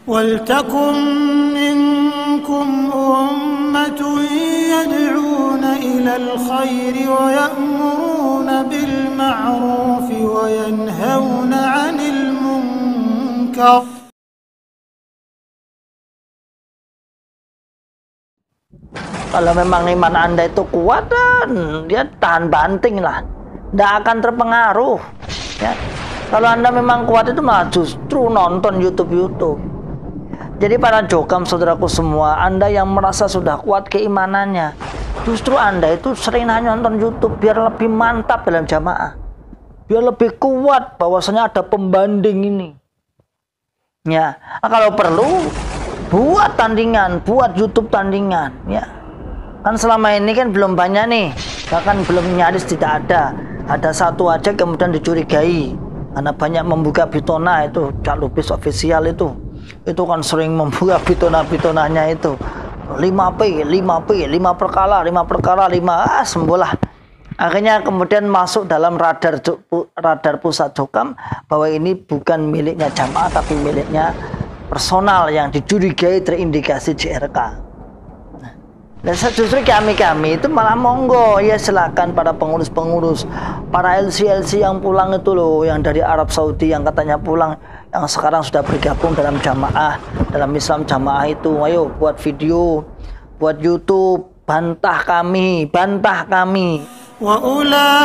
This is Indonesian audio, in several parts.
وَلْتَكُنْ مِنْكُمْ أُمَّةٌ يَدْعُونَ إِلَى الْخَيْرِ وَيَأْمُرُونَ بِالْمَعْرُوفِ وَيَنْهَوْنَ عَنِ الْمُنْكَرِ. Kalau memang iman Anda itu kuat, dan dia tahan banting lah, tidak akan terpengaruh. Ya. Kalau Anda memang kuat itu malah justru nonton YouTube. Jadi para jokam saudaraku semua, Anda yang merasa sudah kuat keimanannya, justru Anda itu sering hanya nonton YouTube biar lebih mantap dalam jamaah, biar lebih kuat bahwasanya ada pembanding ini. Ya, kalau perlu buat tandingan, buat YouTube tandingan, ya. Kan selama ini kan belum banyak nih, bahkan belum nyaris tidak ada. Ada satu aja kemudian dicurigai karena banyak membuka bitona itu, Cak Lubis official itu kan sering membuka bitona-bitonanya itu 5 perkara, 5 sembuhlah. Akhirnya kemudian masuk dalam radar pusat jokam bahwa ini bukan miliknya jamaah tapi miliknya personal yang dicurigai terindikasi JRK. Dan justru kami itu malah monggo, ya silakan para pengurus, para LC yang pulang itu loh, yang dari Arab Saudi yang katanya pulang, yang sekarang sudah bergabung dalam jamaah, dalam Islam jamaah itu, ayo buat video, buat YouTube, bantah kami. Wa ulaika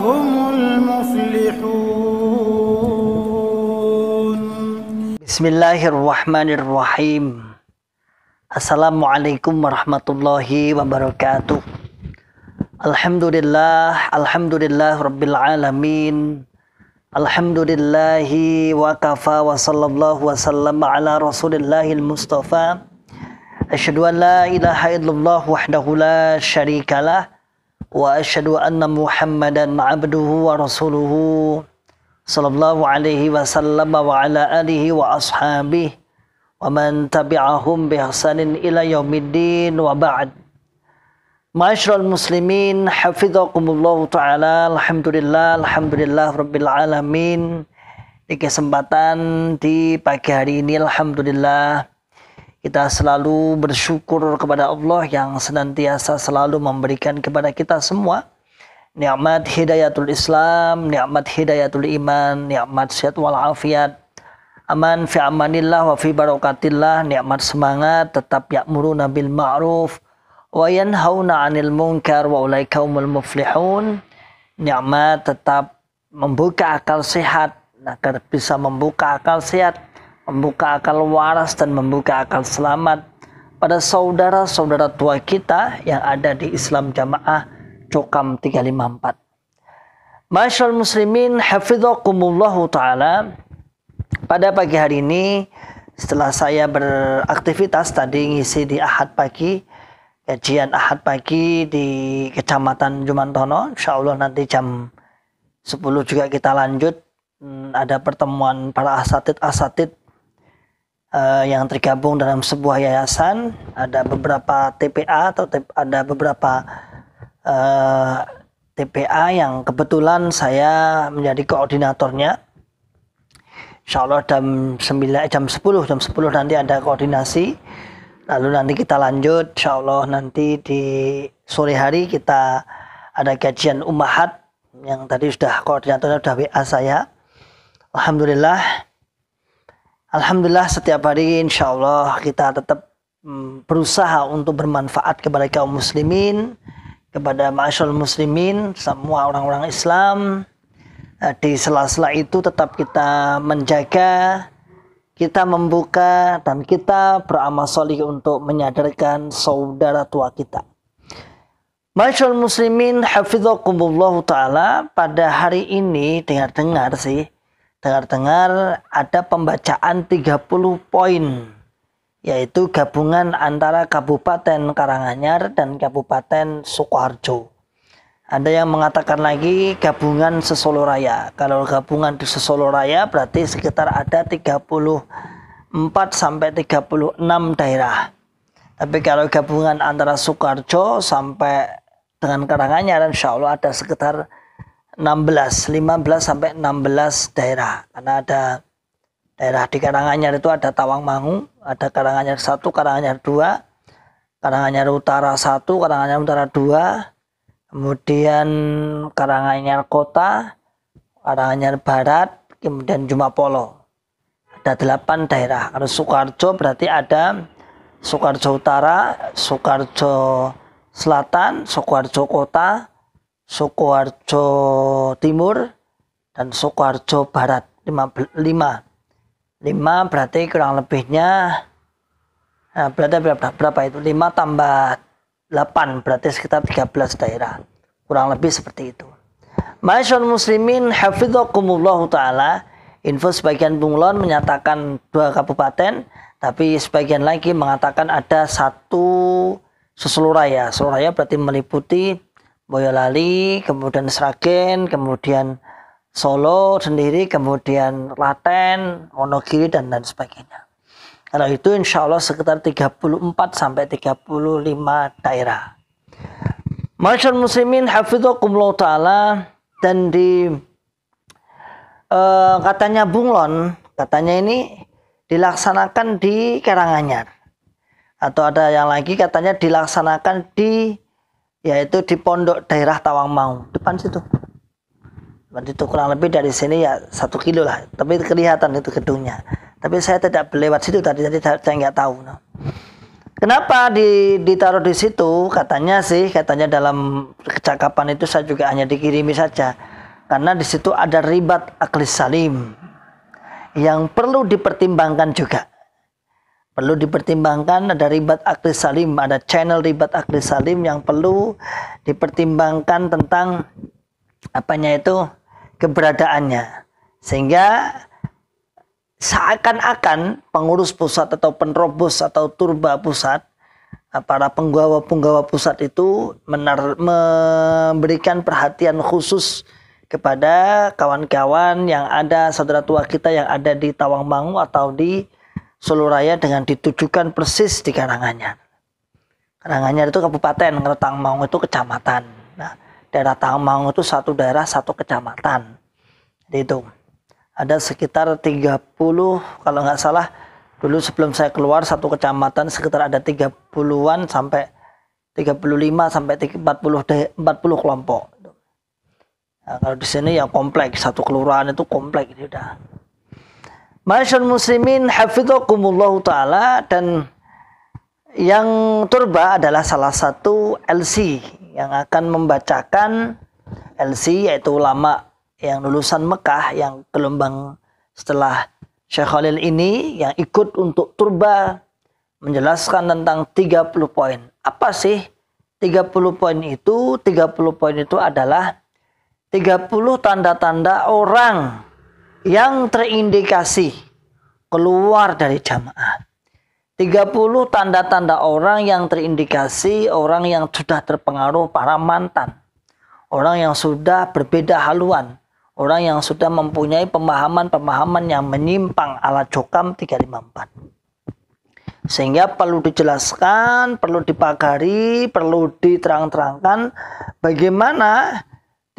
humul muflihun. Bismillahirrahmanirrahim. Assalamualaikum warahmatullahi wabarakatuh. Alhamdulillah rabbil alamin. Alhamdulillahi wa kafa wa sallallahu wa sallama ala rasulillahil mustafa. Asyhadu an la ilaha illallah wahdahu la syarikalah wa asyhadu anna Muhammadan abduhu wa rasuluhu sallallahu alaihi wasallam wa ala alihi wa ashabihi wa man tabi'ahum bi ihsanin ila yaumiddin wa ba'd. Ma'asyiral muslimin hafizakumullah ta'ala. Alhamdulillah rabbil alamin. Di kesempatan di pagi hari ini alhamdulillah kita selalu bersyukur kepada Allah yang senantiasa selalu memberikan kepada kita semua nikmat hidayatul Islam, nikmat hidayatul iman, nikmat sehat wal afiat, aman fi amanillah wa fi barakatillah, nikmat semangat, tetap ya'muruna bil ma'ruf wa yanhauna 'anil munkar wa ulaika humul muflihun, nikmat tetap membuka akal sehat agar bisa membuka akal sehat, membuka akal waras dan membuka akal selamat pada saudara-saudara tua kita yang ada di Islam Jamaah Jokam 354. Ma'asyiral muslimin hafizakumullahu ta'ala. Pada pagi hari ini setelah saya beraktivitas tadi ngisi di Ahad pagi, kajian Ahad pagi di Kecamatan Jumantono, insyaallah nanti jam 10 juga kita lanjut. Ada pertemuan para asatid yang tergabung dalam sebuah yayasan. Ada beberapa TPA atau ada beberapa TPA yang kebetulan saya menjadi koordinatornya. Insyaallah jam 10 nanti ada koordinasi. Lalu nanti kita lanjut insyaallah nanti di sore hari kita ada kajian Ummahat yang tadi sudah koordinatornya sudah WA saya. Alhamdulillah setiap hari insyaallah kita tetap berusaha untuk bermanfaat kepada kaum muslimin, kepada ma'asyiral muslimin, semua orang-orang Islam. Di sela-sela itu tetap kita menjaga, kita membuka, dan kita beramal sholih untuk menyadarkan saudara tua kita. Ma'asyiral muslimin hafizakumullah ta'ala. Pada hari ini dengar-dengar ada pembacaan 30 poin, yaitu gabungan antara Kabupaten Karanganyar dan Kabupaten Sukoharjo. Ada yang mengatakan lagi gabungan Sesolo Raya. Kalau gabungan di Sesolo Raya berarti sekitar ada 34 sampai 36 daerah. Tapi kalau gabungan antara Sukoharjo sampai dengan Karanganyar, insya Allah ada sekitar 15 sampai 16 daerah. Karena ada daerah di Karanganyar itu ada Tawangmangu, ada Karanganyar 1, Karanganyar 2, Karanganyar Utara 1, Karanganyar Utara 2, kemudian Karanganyar Kota, Karanganyar Barat, kemudian Jumapolo. Ada 8 daerah. Kalau Sukoharjo berarti ada Sukoharjo Utara, Sukoharjo Selatan, Sukoharjo Kota, Sukoharjo Timur, dan Sukoharjo Barat. 5 berarti kurang lebihnya berarti berapa itu? 5 tambah 8 berarti sekitar 13 daerah. Kurang lebih seperti itu. Masyaallah muslimin hafizakumullah ta'ala. Info sebagian bunglon menyatakan 2 kabupaten, tapi sebagian lagi mengatakan ada 1 Seluruhraya. Seluruhraya berarti meliputi Boyolali, kemudian Sragen, kemudian Solo sendiri, kemudian Klaten, Wonogiri, dan sebagainya. Kalau itu insya Allah sekitar 34 sampai 35 daerah. Masyaallah muslimin hafizakumullah ta'ala. Dan di katanya bunglon, katanya ini dilaksanakan di Karanganyar. Atau ada yang lagi katanya dilaksanakan yaitu di pondok daerah Tawangmangu, depan situ. Depan situ kurang lebih dari sini ya 1 kilo lah, tapi kelihatan itu gedungnya. Tapi saya tidak lewat situ tadi, jadi saya nggak tahu. Kenapa ditaruh di situ? Katanya dalam kecakapan itu saya juga hanya dikirimi saja. Karena di situ ada ribat aklis salim yang perlu dipertimbangkan juga. Perlu dipertimbangkan, ada ribat aklis salim, ada channel ribat aklis salim yang perlu dipertimbangkan tentang keberadaannya. Sehingga seakan-akan pengurus pusat atau penerobos atau turba pusat, para penggawa pusat itu memberikan perhatian khusus kepada kawan-kawan yang ada, saudara tua kita yang ada di Tawangmangu atau di Seluruhraya dengan ditujukan persis di Karanganyar. Karanganyar itu kabupaten, kalau Tawangmangu itu kecamatan. Nah, daerah Tawangmangu itu 1 daerah 1 kecamatan. Jadi itu ada sekitar 30 kalau nggak salah dulu sebelum saya keluar 1 kecamatan sekitar ada 30-an sampai 35 sampai 40 kelompok. Nah, kalau di sini ya kompleks, 1 kelurahan itu kompleks ini udah. Masyaallah muslimin hafizakumullah ta'ala. Dan yang turba adalah salah satu LC yang akan membacakan LC, yaitu ulama yang lulusan Mekah yang gelombang setelah Syekh Khalil ini yang ikut untuk turba menjelaskan tentang 30 poin. Apa sih 30 poin itu? 30 poin itu adalah 30 tanda-tanda orang yang terindikasi keluar dari jamaah. 30 tanda-tanda orang yang terindikasi orang yang sudah terpengaruh para mantan. Orang yang sudah berbeda haluan. Orang yang sudah mempunyai pemahaman-pemahaman yang menyimpang ala Jokam 354. Sehingga perlu dijelaskan, perlu dipagari, perlu diterang-terangkan bagaimana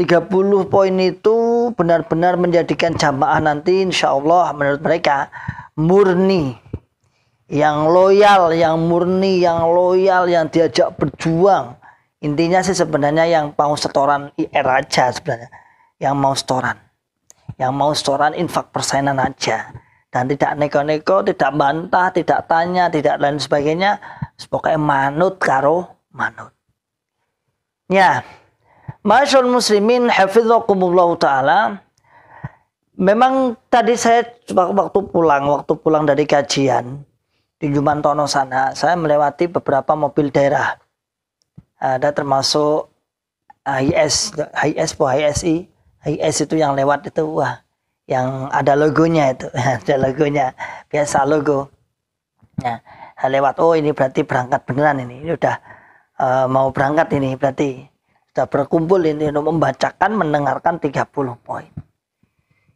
30 poin itu benar-benar menjadikan jamaah nanti insya Allah menurut mereka murni, yang loyal, yang murni, yang loyal, yang diajak berjuang. Intinya sih sebenarnya yang mau setoran IR aja sebenarnya, yang mau setoran infak persenan aja, dan tidak neko-neko, tidak bantah, tidak tanya, tidak lain sebagainya, pokoknya manut karo manut. Ya. Masyaallah muslimin hafizakumullah ta'ala. Memang tadi saya waktu pulang dari kajian di Jumantono sana, saya melewati beberapa mobil daerah. Ada termasuk HIS itu yang lewat itu, wah, yang ada logonya itu, ada logonya, biasa logo. Nah, lewat, oh ini berarti berangkat beneran ini udah mau berangkat ini berarti. Sudah berkumpul ini untuk membacakan, mendengarkan 30 poin.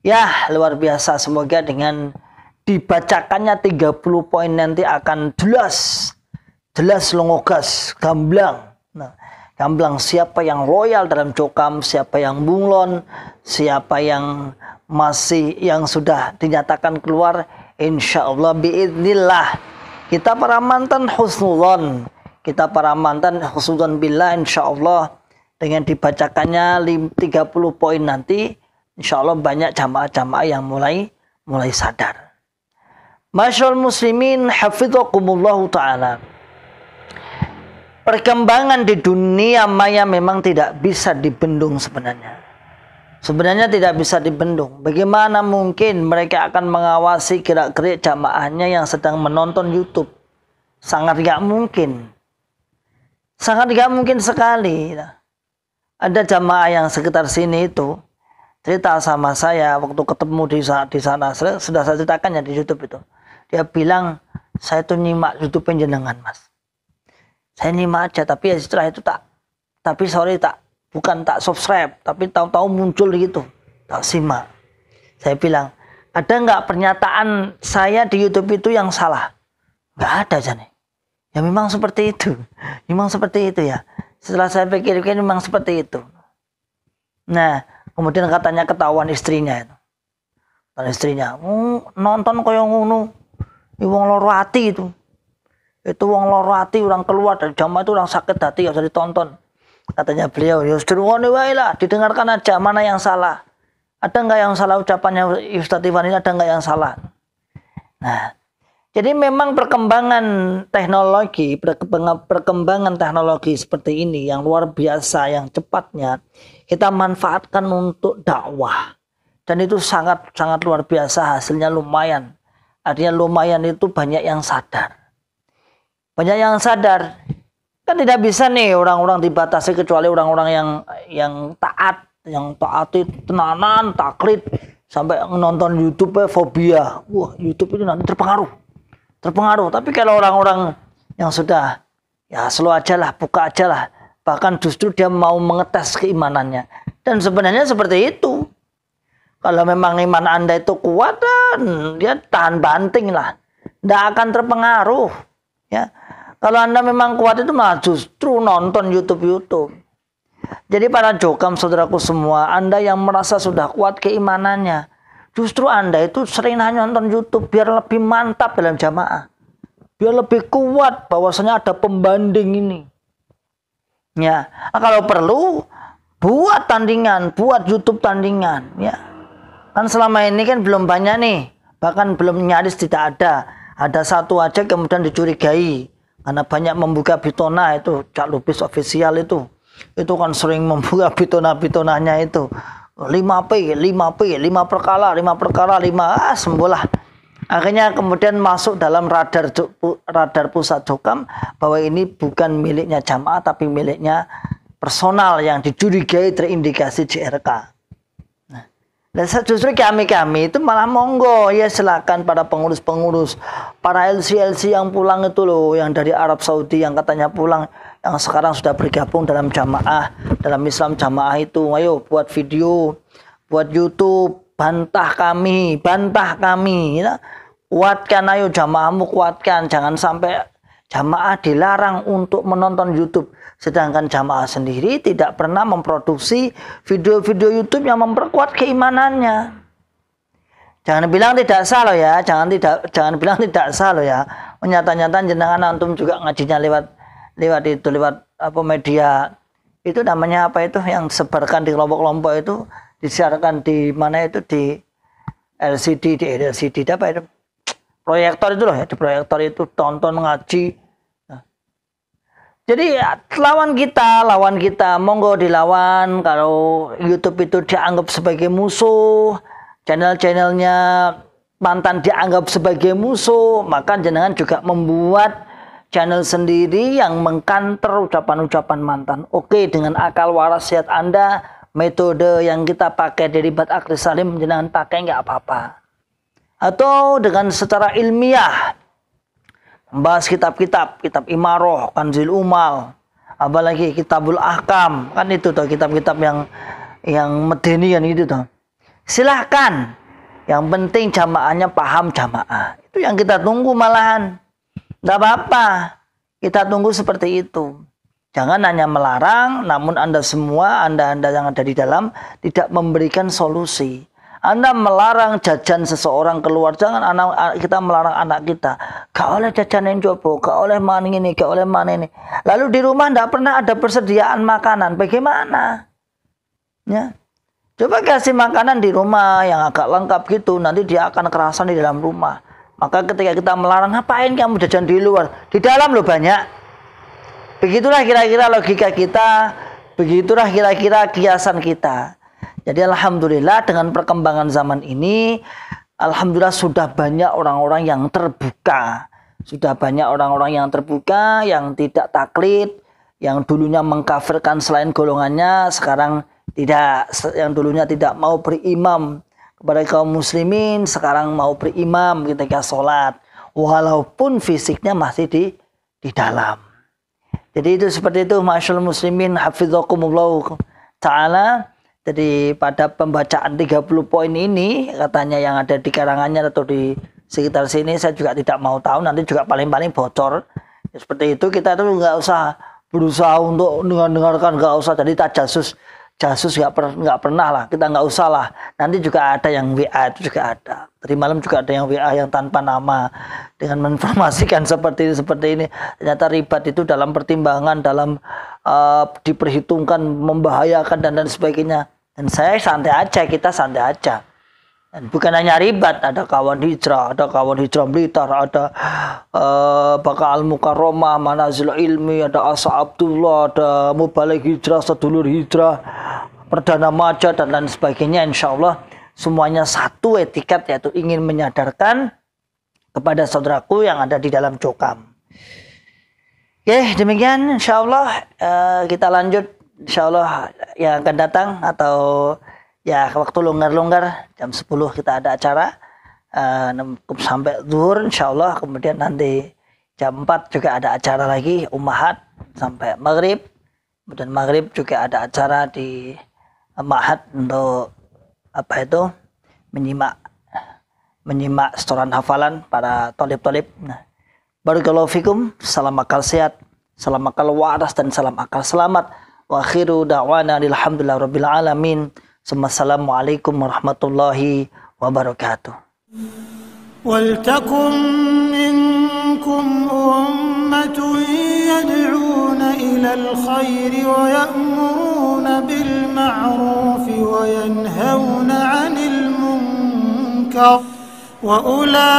Ya, luar biasa. Semoga dengan dibacakannya 30 poin nanti akan jelas longogas, gamblang. Nah, Gamblang, siapa yang loyal dalam Jokam, siapa yang bunglon, siapa yang masih yang sudah dinyatakan keluar, insya Allah biidznillah kita para mantan husnudzon, kita para mantan husnudzon billah, insya Allah dengan dibacakannya 30 poin nanti, insya Allah banyak jamaah-jamaah yang mulai sadar. Masyaallah muslimin hafizakumullahu ta'ala. Perkembangan di dunia maya memang tidak bisa dibendung sebenarnya. Sebenarnya tidak bisa dibendung. Bagaimana mungkin mereka akan mengawasi gerak-gerik jamaahnya yang sedang menonton YouTube? Sangat gak mungkin. Sangat gak mungkin sekali. Ada jamaah yang sekitar sini itu cerita sama saya waktu ketemu di sana. Sudah saya ceritakannya di YouTube itu. Dia bilang, saya tuh nyimak YouTube jenengan mas. Saya nyimak aja, tapi ya setelah itu bukan tak subscribe, tapi tahu-tahu muncul gitu, tak simak. Saya bilang, ada nggak pernyataan saya di YouTube itu yang salah? Nggak ada Jane. Ya memang seperti itu, ya. Setelah saya pikir-pikir memang seperti itu. Nah, kemudian katanya ketahuan istrinya itu. Dan istrinya, nonton koyo ngono, wong loro ati itu. Itu wong loro hati, orang keluar dari jamaah itu orang sakit hati, gak usah ditonton. Katanya beliau, ya sedurunge wae lah, didengarkan aja mana yang salah. Ada nggak yang salah ucapannya Ustadz Iwan ini, ada nggak yang salah? Nah, jadi memang perkembangan teknologi seperti ini yang luar biasa, yang cepatnya kita manfaatkan untuk dakwah. Dan itu sangat luar biasa, hasilnya lumayan. Artinya lumayan itu banyak yang sadar. Banyak yang sadar. Kan tidak bisa nih orang-orang dibatasi kecuali orang-orang yang taat itu tenanan, taklid, sampai nonton YouTube fobia. Wah, YouTube itu nanti terpengaruh. Tapi kalau orang-orang yang sudah ya slow aja lah, buka aja lah, bahkan justru dia mau mengetes keimanannya. Dan sebenarnya seperti itu. Kalau memang iman Anda itu kuat, dan dia tahan banting lah, tidak akan terpengaruh. Ya, kalau Anda memang kuat itu malah justru nonton YouTube. Jadi para Jokam saudaraku semua, Anda yang merasa sudah kuat keimanannya, justru Anda itu sering hanya nonton YouTube biar lebih mantap dalam jamaah, biar lebih kuat bahwasanya ada pembanding ini. Ya, kalau perlu buat tandingan, buat YouTube tandingan. Ya, kan selama ini kan belum banyak nih, bahkan belum nyaris tidak ada. Ada satu aja kemudian dicurigai karena banyak membuka bitona itu, Cak Lubis official itu kan sering membuka bitona-bitonanya itu 5P, 5 perkara, sembolah. Akhirnya kemudian masuk dalam radar pusat Jokam bahwa ini bukan miliknya jamaah tapi miliknya personal yang dicurigai terindikasi JRK. Dan justru kami itu malah monggo, ya silakan para pengurus-pengurus, para LC yang pulang itu loh, yang dari Arab Saudi yang katanya pulang, yang sekarang sudah bergabung dalam jamaah, dalam Islam jamaah itu, ayo buat video, buat YouTube, bantah kami, ya. Kuatkan, ayo jamaahmu kuatkan, jangan sampai jamaah dilarang untuk menonton YouTube. Sedangkan jamaah sendiri tidak pernah memproduksi video-video YouTube yang memperkuat keimanannya. Jangan bilang tidak sah loh ya, jangan bilang tidak sah loh ya. Nyata-nyata jenengan antum juga ngajinya lewat apa media itu namanya apa itu yang disebarkan di kelompok-kelompok itu, disiarkan di mana itu di LCD apa itu? Proyektor itu loh ya, di proyektor itu tonton ngaji. Jadi ya, lawan kita, monggo dilawan. Kalau YouTube itu dianggap sebagai musuh, channel-channelnya mantan dianggap sebagai musuh, maka jenengan juga membuat channel sendiri yang mengkanter ucapan-ucapan mantan. Oke, dengan akal waras sehat Anda, metode yang kita pakai dari Bat Akhir Salim, jenengan pakai nggak apa-apa. Atau dengan secara ilmiah, membahas kitab Imaroh, Kanzil Umal, apalagi Kitabul Ahkam, kan itu tuh kitab-kitab yang medeni kan itu tuh. Silahkan, yang penting jamaahnya paham jamaah. Itu yang kita tunggu malahan. Tidak apa-apa, kita tunggu seperti itu. Jangan hanya melarang, namun Anda semua, Anda yang ada di dalam, tidak memberikan solusi. Anda melarang jajan seseorang keluar, jangan kita melarang anak kita. Gak oleh jajan yang coba, gak oleh mana ini, gak oleh mana ini. Lalu di rumah tidak pernah ada persediaan makanan, bagaimana? Ya. Coba kasih makanan di rumah yang agak lengkap gitu, nanti dia akan kerasan di dalam rumah. Maka ketika kita melarang, ngapain kamu jajan di luar? Di dalam loh banyak. Begitulah kira-kira logika kita, begitulah kira-kira kiasan kita. Jadi alhamdulillah dengan perkembangan zaman ini, alhamdulillah sudah banyak orang-orang yang terbuka. Sudah banyak orang-orang yang terbuka, yang tidak taklid, yang dulunya mengkafirkan selain golongannya, sekarang tidak, yang dulunya tidak mau berimam kepada kaum muslimin, sekarang mau berimam ketika sholat, walaupun fisiknya masih di dalam. Jadi itu seperti itu, masyaallah muslimin, hafizakumullah ta'ala. Jadi pada pembacaan 30 poin ini, katanya yang ada di karangannya atau di sekitar sini, saya juga tidak mau tahu, nanti juga paling-paling bocor. Ya, seperti itu, kita tuh nggak usah berusaha untuk dengarkan, nggak usah jadi jasus nggak pernah lah, kita nggak usah lah. Nanti juga ada yang WA, itu juga ada. Tadi malam juga ada yang WA yang tanpa nama dengan menginformasikan seperti ini. Ternyata ribat itu dalam pertimbangan, dalam diperhitungkan, membahayakan dan sebagainya. Dan saya santai aja, kita santai aja. Dan bukan hanya ribat, ada kawan hijrah Blitar, ada Baka Al-Mukarramah, Manazil Ilmi, ada Asa Abdullah, ada Mubalik Hijrah, Sedulur Hijrah, Perdana Maja, dan lain sebagainya. Insya Allah semuanya satu etikat, yaitu ingin menyadarkan kepada saudaraku yang ada di dalam cokam. Oke, demikian insya Allah kita lanjut insya Allah yang akan datang, atau ya waktu longgar-longgar jam 10 kita ada acara sampai zuhur insya Allah. Kemudian nanti jam 4 juga ada acara lagi Ummahat sampai maghrib. Kemudian maghrib juga ada acara di Mahat untuk apa itu, menyimak setoran hafalan para tolib-tolib. Nah, barakallahu fikum, salam akal sehat, salam akal waras, dan salam akal selamat. Wa akhiru da'wana alhamdulillah rabbil alamin. Assalamualaikum warahmatullahi wabarakatuh. Waltakum minkum ummatun yad'una ilal khairi wa ya'muruna bil ma'rufi wa yanhauna 'anil munkar wa ulai